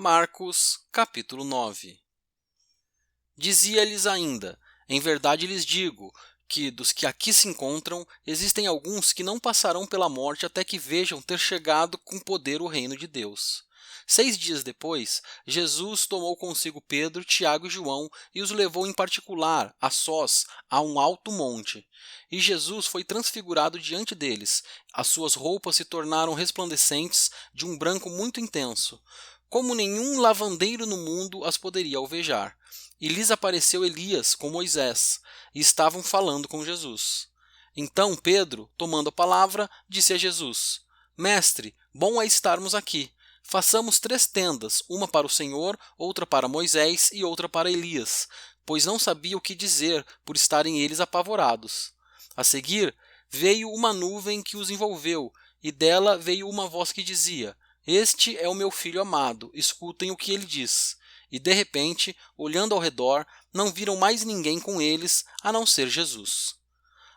Marcos, capítulo 9. Dizia-lhes ainda: em verdade lhes digo, que dos que aqui se encontram, existem alguns que não passarão pela morte até que vejam ter chegado com poder o reino de Deus. 6 dias depois, Jesus tomou consigo Pedro, Tiago e João e os levou em particular, a sós, a um alto monte. E Jesus foi transfigurado diante deles. As suas roupas se tornaram resplandecentes de um branco muito intenso, como nenhum lavandeiro no mundo as poderia alvejar. E lhes apareceu Elias com Moisés, e estavam falando com Jesus. Então Pedro, tomando a palavra, disse a Jesus: Mestre, bom é estarmos aqui. Façamos 3 tendas, uma para o Senhor, outra para Moisés e outra para Elias, pois não sabia o que dizer, por estarem eles apavorados. A seguir, veio uma nuvem que os envolveu, e dela veio uma voz que dizia: Este é o meu filho amado, escutem o que ele diz. E de repente, olhando ao redor, não viram mais ninguém com eles, a não ser Jesus.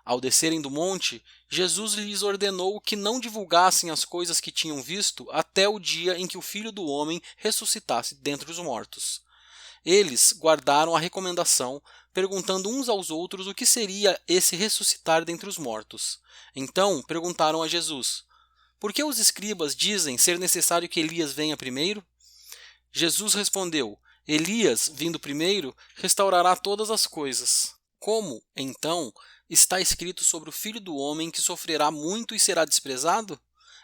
Ao descerem do monte, Jesus lhes ordenou que não divulgassem as coisas que tinham visto até o dia em que o Filho do Homem ressuscitasse dentre os mortos. Eles guardaram a recomendação, perguntando uns aos outros o que seria esse ressuscitar dentre os mortos. Então perguntaram a Jesus: Por que os escribas dizem ser necessário que Elias venha primeiro? Jesus respondeu: Elias, vindo primeiro, restaurará todas as coisas. Como, então, está escrito sobre o Filho do Homem que sofrerá muito e será desprezado?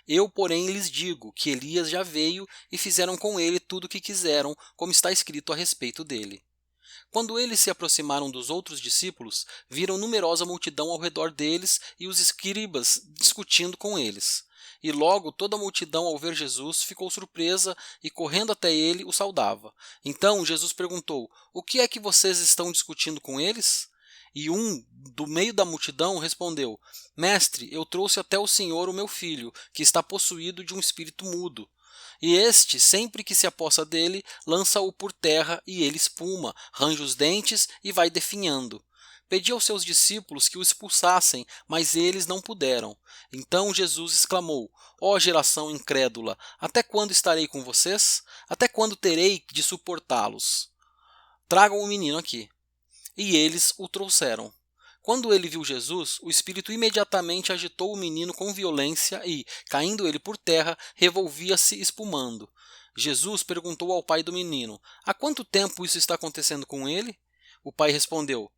Eu, porém, lhes digo que Elias já veio e fizeram com ele tudo o que quiseram, como está escrito a respeito dele. Quando eles se aproximaram dos outros discípulos, viram numerosa multidão ao redor deles e os escribas discutindo com eles. E logo toda a multidão, ao ver Jesus, ficou surpresa e, correndo até ele, o saudava. Então Jesus perguntou: O que é que vocês estão discutindo com eles? E um, do meio da multidão, respondeu: Mestre, eu trouxe até o Senhor o meu filho, que está possuído de um espírito mudo. E este, sempre que se apossa dele, lança-o por terra e ele espuma, range os dentes e vai definhando. Pedi aos seus discípulos que o expulsassem, mas eles não puderam. Então Jesus exclamou: Ó geração incrédula, até quando estarei com vocês? Até quando terei de suportá-los? Tragam o menino aqui. E eles o trouxeram. Quando ele viu Jesus, o espírito imediatamente agitou o menino com violência e, caindo ele por terra, revolvia-se espumando. Jesus perguntou ao pai do menino: Há quanto tempo isso está acontecendo com ele? O pai respondeu: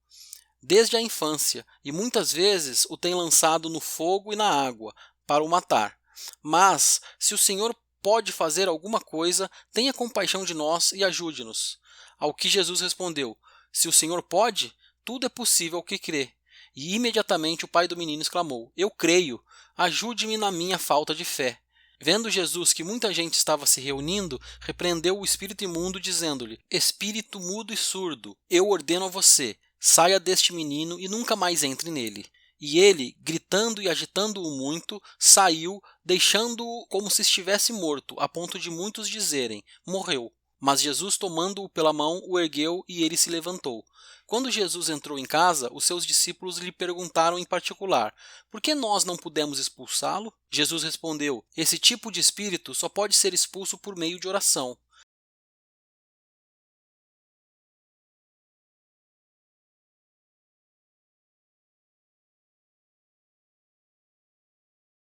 Desde a infância, e muitas vezes o tem lançado no fogo e na água, para o matar. Mas, se o Senhor pode fazer alguma coisa, tenha compaixão de nós e ajude-nos. Ao que Jesus respondeu: Se o Senhor pode, tudo é possível ao que crê. E imediatamente o pai do menino exclamou: Eu creio, ajude-me na minha falta de fé. Vendo Jesus que muita gente estava se reunindo, repreendeu o espírito imundo, dizendo-lhe: Espírito mudo e surdo, eu ordeno a você, saia deste menino e nunca mais entre nele. E ele, gritando e agitando-o muito, saiu, deixando-o como se estivesse morto, a ponto de muitos dizerem: Morreu. Mas Jesus, tomando-o pela mão, o ergueu e ele se levantou. Quando Jesus entrou em casa, os seus discípulos lhe perguntaram em particular: Por que nós não pudemos expulsá-lo? Jesus respondeu: Esse tipo de espírito só pode ser expulso por meio de oração.